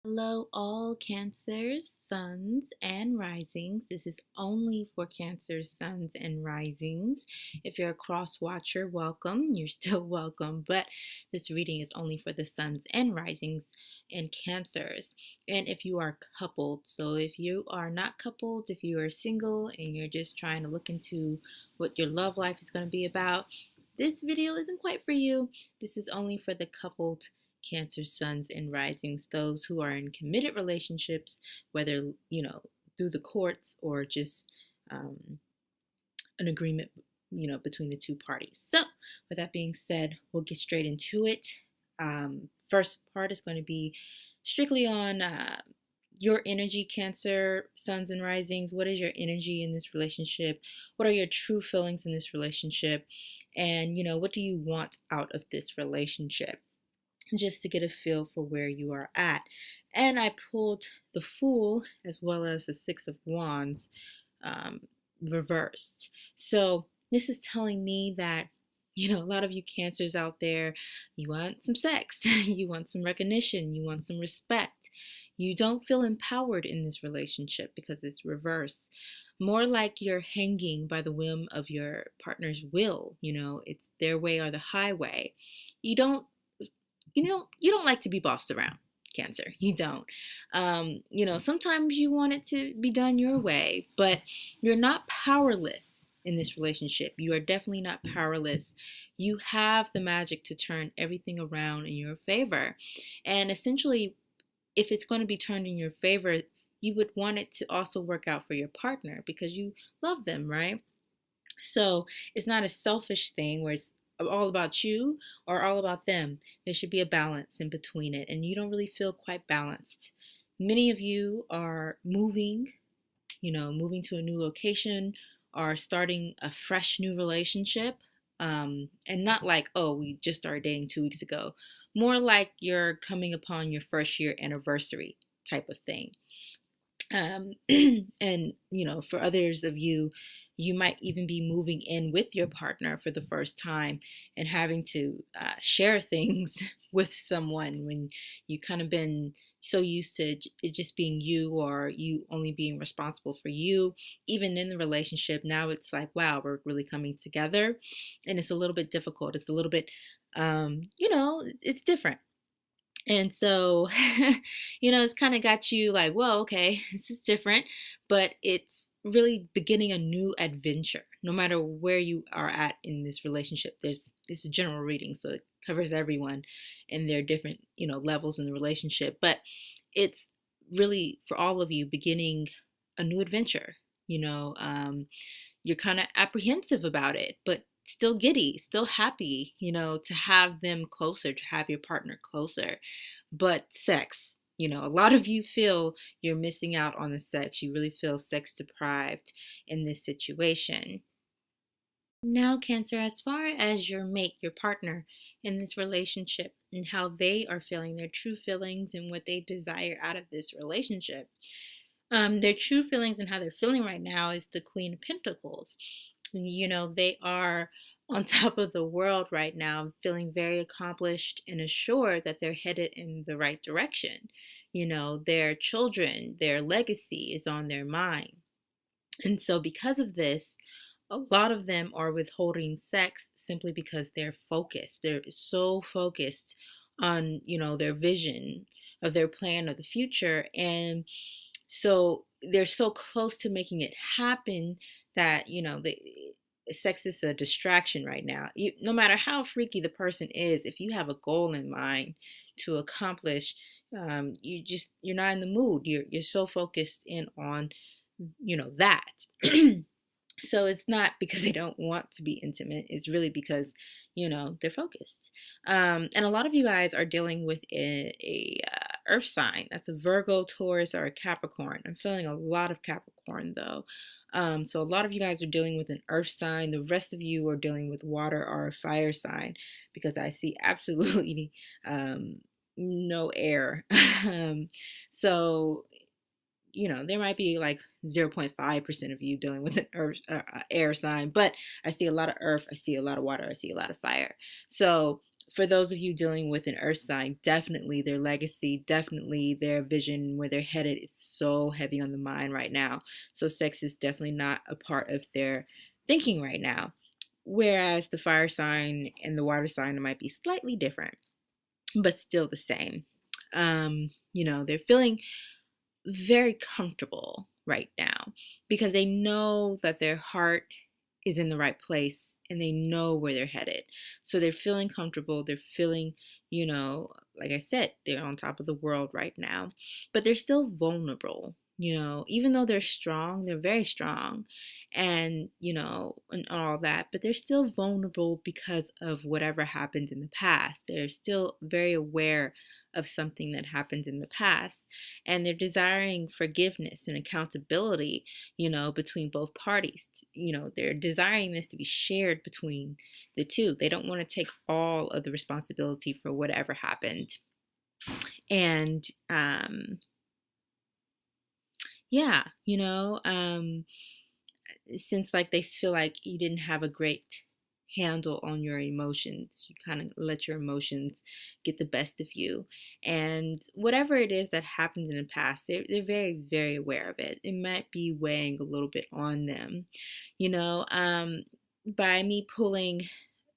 Hello, all Cancers, Suns, and Risings. This is only for Cancers, Suns, and Risings. If you're a cross watcher, welcome. You're still welcome, but this reading is only for the Suns and Risings and Cancers. And if you are coupled, so if you are not coupled, if you are single and you're just trying to look into what your love life is going to be about, this video isn't quite for you. This is only for the coupled Cancer, Suns, and Risings, those who are in committed relationships, whether, through the courts or just an agreement, between the two parties. So, with that being said, we'll get straight into it. First part is going to be strictly on your energy, Cancer, Suns, and Risings. What is your energy in this relationship? What are your true feelings in this relationship? And, what do you want out of this relationship? Just to get a feel for where you are at. And I pulled the Fool as well as the Six of Wands reversed. So this is telling me that, a lot of you Cancers out there, you want some sex, you want some recognition, you want some respect. You don't feel empowered in this relationship because it's reversed. More like you're hanging by the whim of your partner's will. It's their way or the highway. You don't like to be bossed around, Cancer. You don't. Sometimes you want it to be done your way, but you're not powerless in this relationship. You are definitely not powerless. You have the magic to turn everything around in your favor. And essentially, if it's going to be turned in your favor, you would want it to also work out for your partner because you love them, right? So it's not a selfish thing where it's all about you or all about them. There should be a balance in between it, and you don't really feel quite balanced. Many of you are moving to a new location or starting a fresh new relationship. And not like, oh, we just started dating 2 weeks ago. More like you're coming upon your first year anniversary type of thing. And for others of you, you might even be moving in with your partner for the first time and having to share things with someone when you kind of been so used to it just being you or you only being responsible for you. Even in the relationship, now it's like, wow, we're really coming together, and it's a little bit difficult. It's a little bit, it's different. And so, it's kind of got you like, well, okay, this is different, but it's really beginning a new adventure. No matter where you are at in this relationship, it's a general reading, so it covers everyone and their different, levels in the relationship. But it's really for all of you beginning a new adventure. You're kind of apprehensive about it, but still giddy, still happy, to have them closer, to have your partner closer. But sex, a lot of you feel you're missing out on the sex. You really feel sex deprived in this situation. Now, Cancer, as far as your mate, your partner in this relationship and how they are feeling, their true feelings and what they desire out of this relationship. Their true feelings and how they're feeling right now is the Queen of Pentacles. They are on top of the world right now, feeling very accomplished and assured that they're headed in the right direction. Their children, their legacy is on their mind. And so because of this, a lot of them are withholding sex simply because they're focused. They're so focused on, their vision of their plan of the future. And so they're so close to making it happen that, sex is a distraction right now. No matter how freaky the person is, if you have a goal in mind to accomplish, you're not in the mood. You're so focused in on, that. So it's not because they don't want to be intimate. It's really because, they're focused. And a lot of you guys are dealing with a earth sign. That's a Virgo, Taurus, or a Capricorn. I'm feeling a lot of Capricorn though. So a lot of you guys are dealing with an earth sign. The rest of you are dealing with water or a fire sign because I see absolutely no air. So there might be like 0.5% of you dealing with an earth, air sign, but I see a lot of earth, I see a lot of water, I see a lot of fire. So For those of you dealing with an earth sign, definitely their legacy, definitely their vision, where they're headed is so heavy on the mind right now. So sex is definitely not a part of their thinking right now. Whereas the fire sign and the water sign might be slightly different, but still the same. They're feeling very comfortable right now because they know that their heart is in the right place and they know where they're headed. So they're feeling comfortable. They're feeling, like I said, they're on top of the world right now, but they're still vulnerable. Even though they're strong, they're very strong and all that, but they're still vulnerable because of whatever happened in the past. They're still very aware of something that happened in the past, and they're desiring forgiveness and accountability, between both parties. They're desiring this to be shared between the two. They don't want to take all of the responsibility for whatever happened. And yeah, since like they feel like you didn't have a great handle on your emotions, you kind of let your emotions get the best of you, and whatever it is that happened in the past, they're very, very aware of it. It might be weighing a little bit on them, you know um by me pulling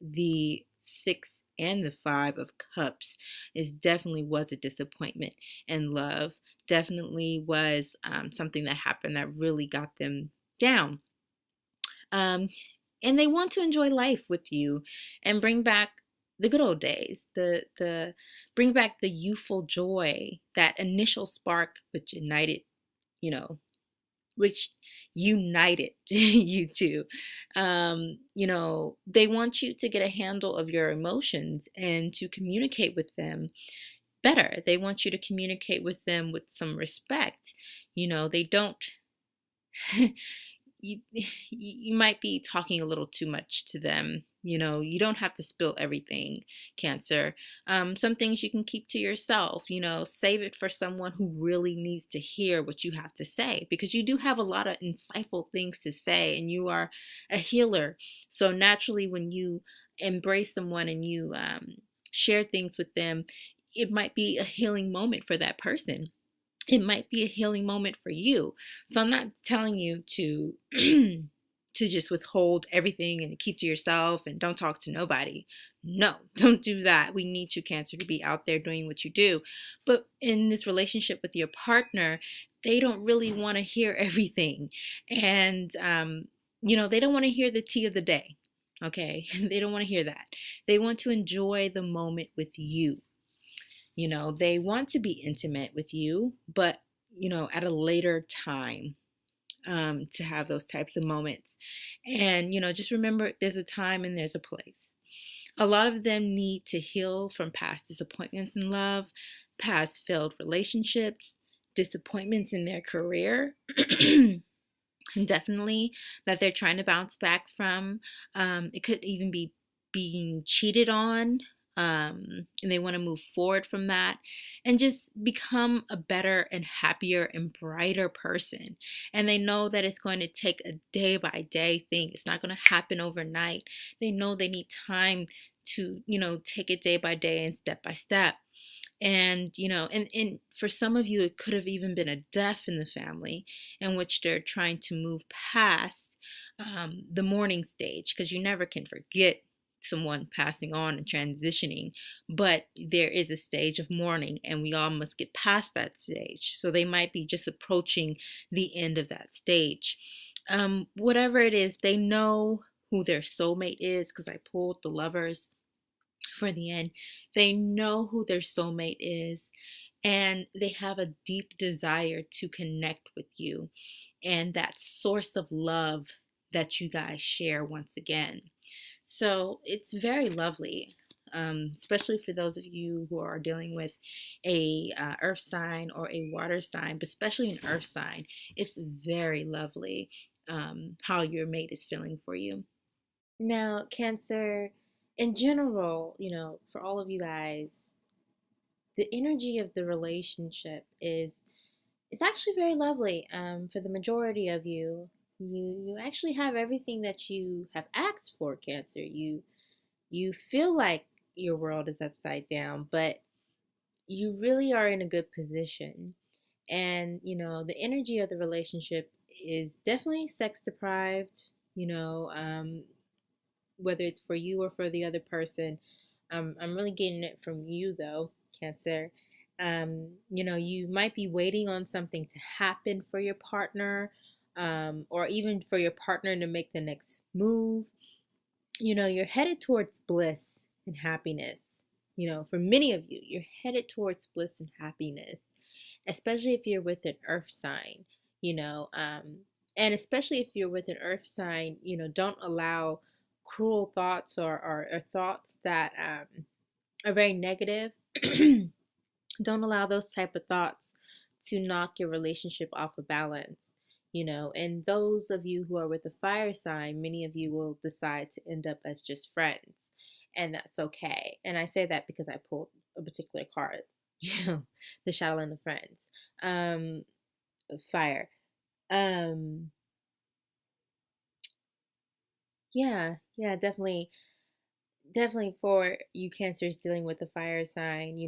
the 6 and the 5 of cups, is definitely was a disappointment in love, definitely was something that happened that really got them down. um, and they want to enjoy life with you and bring back the good old days, the bring back the youthful joy, that initial spark you know which united you two. They want you to get a handle of your emotions and to communicate with them better. They want you to communicate with them with some respect. They don't you you might be talking a little too much to them. You don't have to spill everything, Cancer. Some things you can keep to yourself. Save it for someone who really needs to hear what you have to say, because you do have a lot of insightful things to say and you are a healer. So naturally, when you embrace someone and you share things with them, it might be a healing moment for that person. It might be a healing moment for you. So I'm not telling you to to just withhold everything and keep to yourself and don't talk to nobody. No, don't do that. We need you, Cancer, to be out there doing what you do. But in this relationship with your partner, they don't really want to hear everything. And they don't want to hear the tea of the day. Okay? They don't want to hear that. They want to enjoy the moment with you. They want to be intimate with you, but, at a later time, to have those types of moments. And, just remember there's a time and there's a place. A lot of them need to heal from past disappointments in love, past failed relationships, disappointments in their career. Definitely, that they're trying to bounce back from. It could even be being cheated on, and they want to move forward from that and just become a better and happier and brighter person. And they know that it's going to take a day by day thing. It's not going to happen overnight. They know they need time to, take it day by day and step by step. And and for some of you, it could have even been a death in the family, in which they're trying to move past the mourning stage, because you never can forget someone passing on and transitioning, but there is a stage of mourning and we all must get past that stage. So they might be just approaching the end of that stage. Whatever it is, they know who their soulmate is, because I pulled the Lovers for the end. They know who their soulmate is, and they have a deep desire to connect with you and that source of love that you guys share once again. So it's very lovely, especially for those of you who are dealing with a earth sign or a water sign, but especially an earth sign. It's very lovely how your mate is feeling for you. Now, Cancer, in general, for all of you guys, the energy of the relationship is it's actually very lovely. For the majority of you, you actually have everything that you have asked for, Cancer. You feel like your world is upside down, but you really are in a good position. And, the energy of the relationship is definitely sex deprived, you know, um, whether it's for you or for the other person. I'm really getting it from you, though, Cancer. You might be waiting on something to happen for your partner, or even for your partner to make the next move. You're headed towards bliss and happiness. For many of you, you're headed towards bliss and happiness, especially if you're with an earth sign, you know, um, and especially if you're with an earth sign, don't allow cruel thoughts or thoughts that are very negative. Don't allow those type of thoughts to knock your relationship off of balance. And those of you who are with a fire sign, many of you will decide to end up as just friends, and that's okay. And I say that because I pulled a particular card, the shadow and the friends, um fire. um yeah, definitely for you cancers dealing with the fire sign.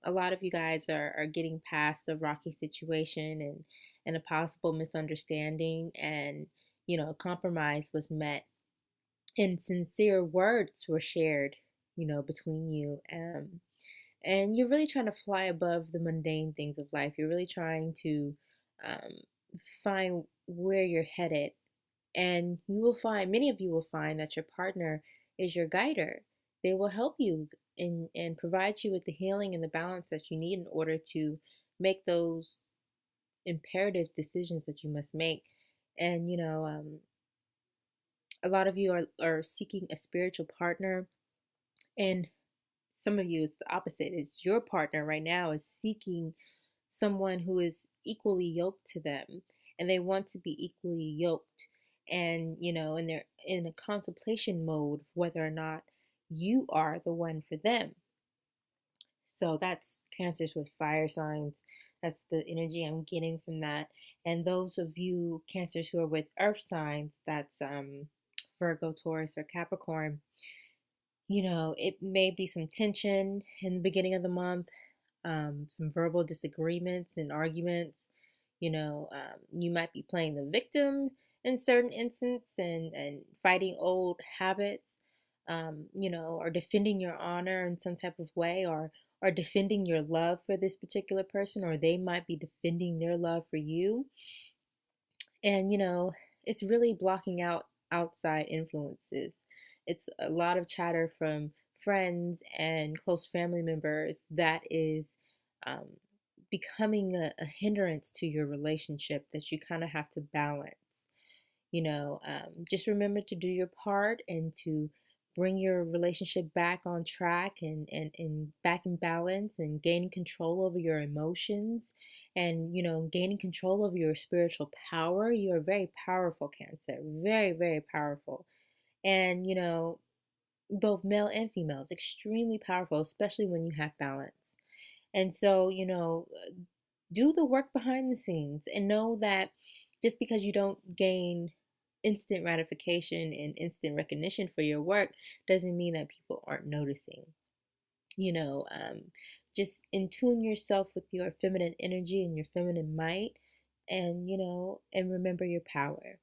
A lot of you guys are getting past the rocky situation, and a possible misunderstanding, and a compromise was met, and sincere words were shared, between you. And you're really trying to fly above the mundane things of life. You're really trying to um, find where you're headed. And you will find, many of you will find that your partner is your guider. They will help you and provide you with the healing and the balance that you need in order to make those imperative decisions that you must make. And, a lot of you are seeking a spiritual partner, and some of you, it's the opposite. It's your partner right now is seeking someone who is equally yoked to them, and they want to be equally yoked, and they're in a contemplation mode of whether or not you are the one for them. So that's cancers with fire signs. That's the energy I'm getting from that. And those of you cancers who are with earth signs, that's Virgo, Taurus, or Capricorn. It may be some tension in the beginning of the month, some verbal disagreements and arguments. You might be playing the victim in certain instances, and fighting old habits, or defending your honor in some type of way, or defending your love for this particular person, or they might be defending their love for you. And it's really blocking out outside influences. It's a lot of chatter from friends and close family members that is um, becoming a hindrance to your relationship that you kind of have to balance. Just remember to do your part and to bring your relationship back on track, and back in balance, and gaining control over your emotions, and gaining control over your spiritual power. You are very powerful, Cancer. Very, very powerful. And both male and females, extremely powerful, especially when you have balance. And so, do the work behind the scenes, and know that just because you don't gain instant gratification and instant recognition for your work doesn't mean that people aren't noticing. You know, um, just in tune yourself with your feminine energy and your feminine might, and remember your power.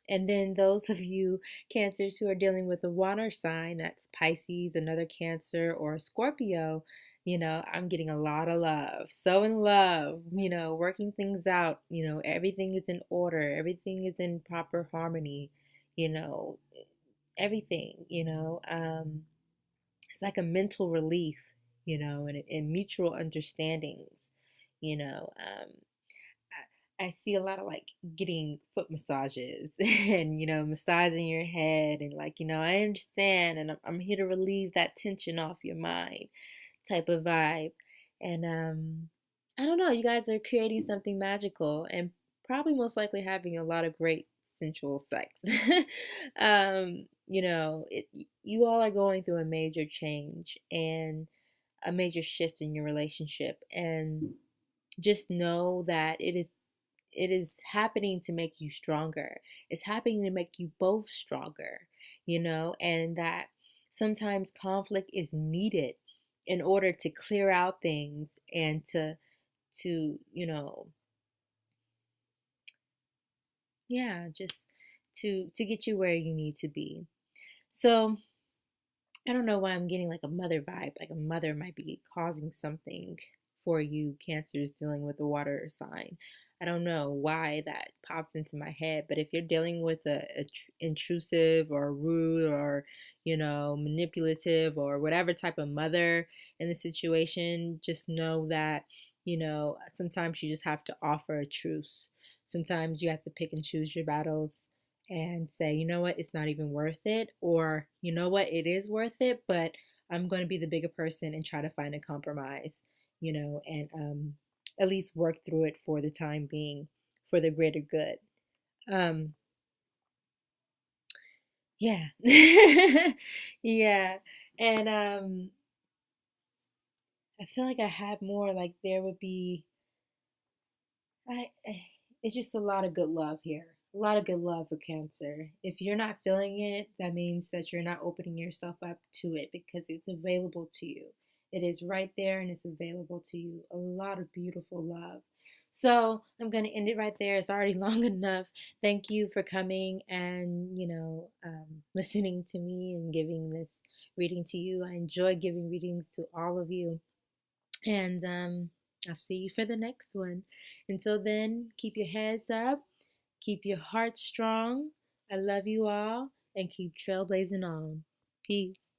And then those of you cancers who are dealing with a water sign, that's Pisces, another Cancer, or Scorpio, I'm getting a lot of love. So in love, working things out, everything is in order, everything is in proper harmony, you know, everything, it's like a mental relief, and mutual understandings, you know. I see a lot of like getting foot massages and massaging your head, and like I understand, and I'm here to relieve that tension off your mind type of vibe. And I don't know, you guys are creating something magical, and probably most likely having a lot of great sensual sex. You all are going through a major change and a major shift in your relationship, and just know that it is happening to make you stronger. It's happening to make you both stronger, and that Sometimes conflict is needed in order to clear out things and to yeah, just to get you where you need to be. So I don't know why I'm getting like a mother vibe. Like a mother might be causing something for you, cancers dealing with a water sign. I don't know why that pops into my head, but if you're dealing with intrusive or rude or, manipulative or whatever type of mother in the situation, just know that, sometimes you just have to offer a truce. Sometimes you have to pick and choose your battles and say, you know what, it's not even worth it, or you know what, it is worth it, but I'm going to be the bigger person and try to find a compromise, and at least work through it for the time being, for the greater good. Um, yeah, yeah, and I feel like I had more. Like there would be it's just a lot of good love here. A lot of good love for Cancer. If you're not feeling it, that means that you're not opening yourself up to it because it's available to you. It is right there and it's available to you. A lot of beautiful love. So I'm going to end it right there. It's already long enough. Thank you for coming and, listening to me and giving this reading to you. I enjoy giving readings to all of you. And I'll see you for the next one. Until then, keep your heads up, keep your heart strong. I love you all, and keep trailblazing on. Peace.